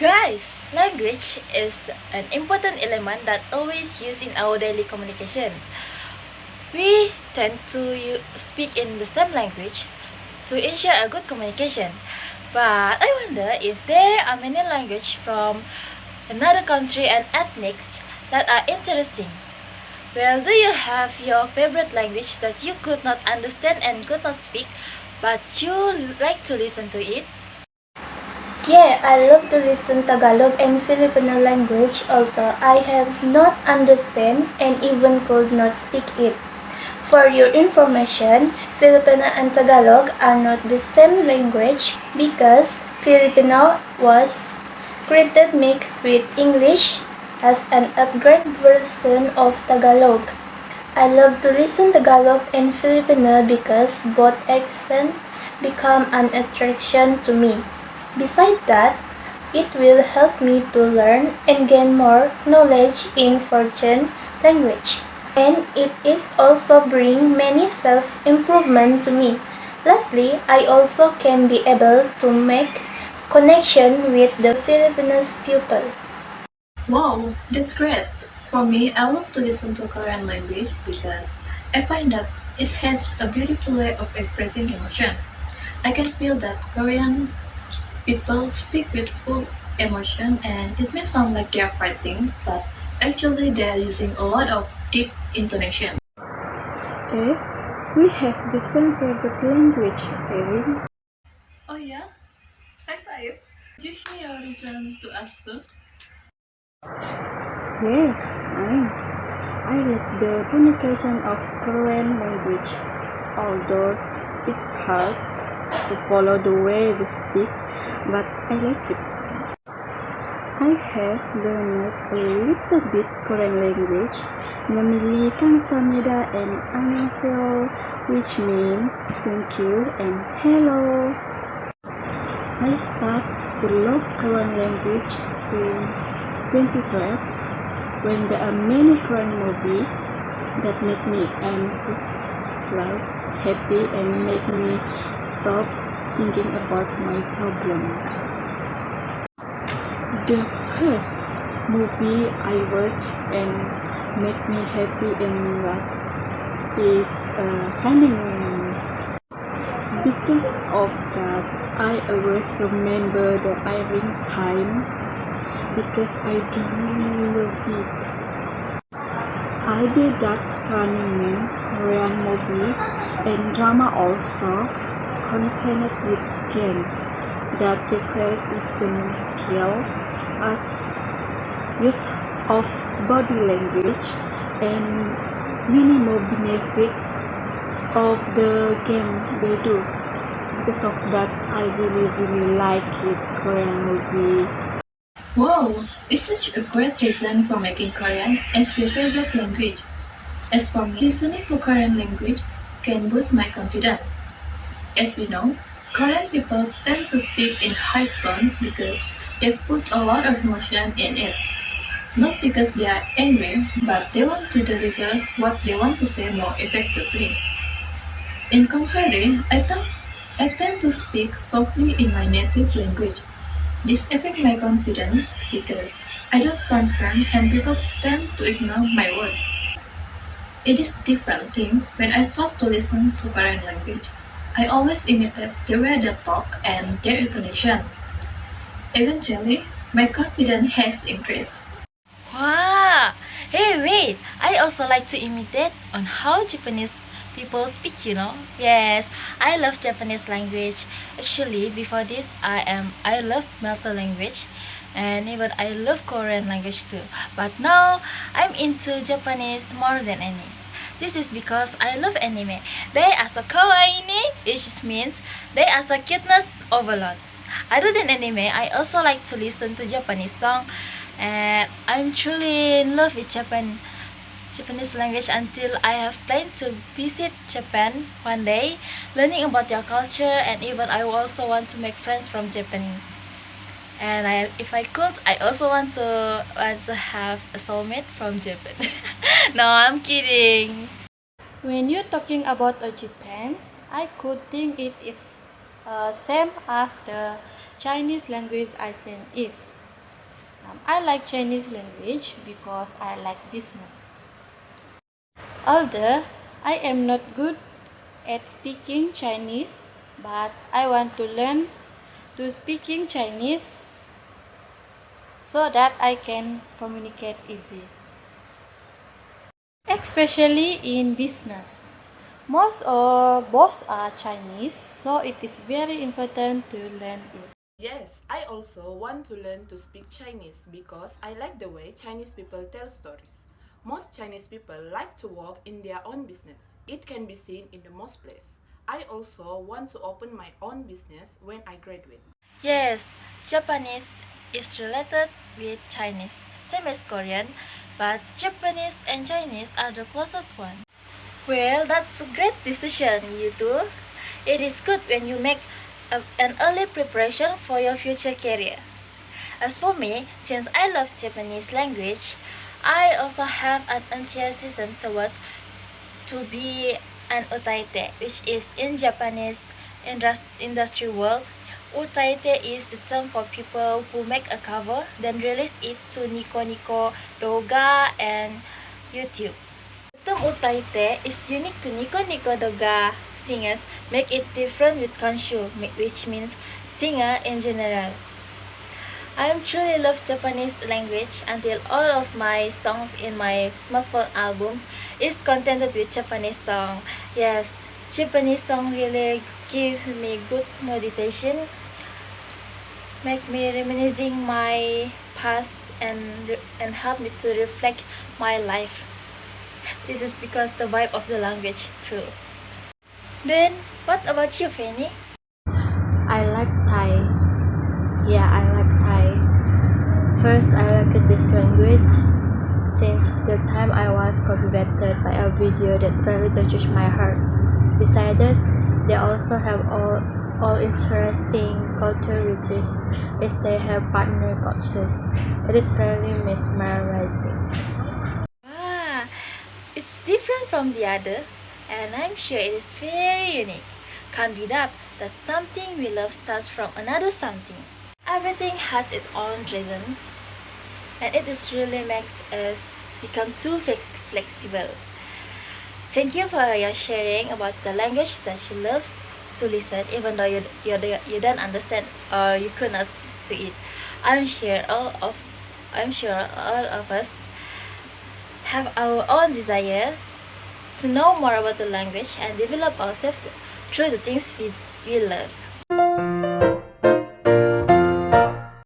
Guys, language is an important element that always used in our daily communication. We tend to speak in the same language to ensure a good communication. But I wonder if there are many languages from another country and ethnics that are interesting. Well, do you have your favorite language that you could not understand and could not speak, but you like to listen to it? Yeah, I love to listen Tagalog and Filipino language, although I have not understand and even could not speak it. For your information, Filipino and Tagalog are not the same language because Filipino was created mixed with English as an upgrade version of Tagalog. I love to listen Tagalog and Filipino because both accents become an attraction to me. Besides that, it will help me to learn and gain more knowledge in foreign language. And it is also bring many self-improvement to me. Lastly, I also can be able to make connection with the Filipino people. Wow, that's great. For me, I love to listen to Korean language because I find that it has a beautiful way of expressing emotion. I can feel that Korean people speak with full emotion and it may sound like they are fighting, but actually they are using a lot of deep intonation. Eh, we have the same favorite language, Erin. Oh yeah? High five! Do you share your reason to us too? Yes, I like the pronunciation of Korean language, although it's hard to follow the way they speak, but I like it. I have learned a little bit Korean language, namely Kamsahamnida and Annyeonghaseyo, which mean thank you and hello. I started to love Korean language since 2012 when there are many Korean movies that make me amused, loud, happy and make me stop thinking about my problems. The first movie I watched and made me happy and laugh is Honeymoon. Because of that, I always remember the airing time because I do love it. I did that Running Man Korean movie and drama also contained with game that required listening skill as use of body language and many more benefit of the game they do. Because of that, I really like it, Korean movie. Wow, it's such a great reason for making Korean as your favorite language. As for me, listening to Korean language can boost my confidence. As we know, Korean people tend to speak in high tone because they put a lot of emotion in it. Not because they are angry, but they want to deliver what they want to say more effectively. In contrary, I tend to speak softly in my native language. This affects my confidence because I don't sound firm and people tend to ignore my words. It is a different thing when I start to listen to Korean language. I always imitate the way they talk and their intonation. Eventually, my confidence has increased. Wow! Hey, wait! I also like to imitate on how Japanese people speak, Yes, I love Japanese language. Actually, before this, I love Malta language and even I love Korean language too. But now, I'm into Japanese more than any. This is because I love anime. They are so kawaii, which means they are so cuteness overload. Other than anime, I also like to listen to Japanese song, and I'm truly in love with Japanese language until I have planned to visit Japan one day, learning about their culture, and even I also want to make friends from Japan. And if I could, I also want to have a soulmate from Japan. No, I'm kidding. When you're talking about Japan, I could think it is same as the Chinese language I send it. I like Chinese language because I like business. Although I am not good at speaking Chinese, but I want to learn to speaking Chinese so that I can communicate easy. Especially in business. Most or both are Chinese, so it is very important to learn it. Yes, I also want to learn to speak Chinese because I like the way Chinese people tell stories. Most Chinese people like to work in their own business. It can be seen in the most place. I also want to open my own business when I graduate. Yes, Japanese is related with Chinese, same as Korean, but Japanese and Chinese are the closest one. Well, that's a great decision, you two. It is good when you make an early preparation for your future career. As for me, since I love Japanese language, I also have an enthusiasm towards to be an utaite, which is in Japanese industry world. Utaite is the term for people who make a cover, then release it to Nico Nico, Doga, and YouTube. The term utaite is unique to Nico Nico Doga singers, make it different with kanshu, which means singer in general. I truly love Japanese language until all of my songs in my smartphone albums is contented with Japanese song. Yes, Japanese song really give me good meditation, make me reminiscing my past and help me to reflect my life. This is because the vibe of the language true. Then what about you, Fanny? I like Thai. Yeah, I like Thai. First, I like this language since the time I was captivated by a video that really touches my heart. Besides this, they also have all interesting culture which they have partner cultures. It is really mesmerizing. Ah, it's different from the other, and I'm sure it is very unique. Can't be doubt that something we love starts from another something. Everything has its own reasons, and it is really makes us become too flexible. Thank you for your sharing about the language that you love to listen, even though you don't understand or you could not speak to it. I'm sure all of us have our own desire to know more about the language and develop ourselves through the things we love.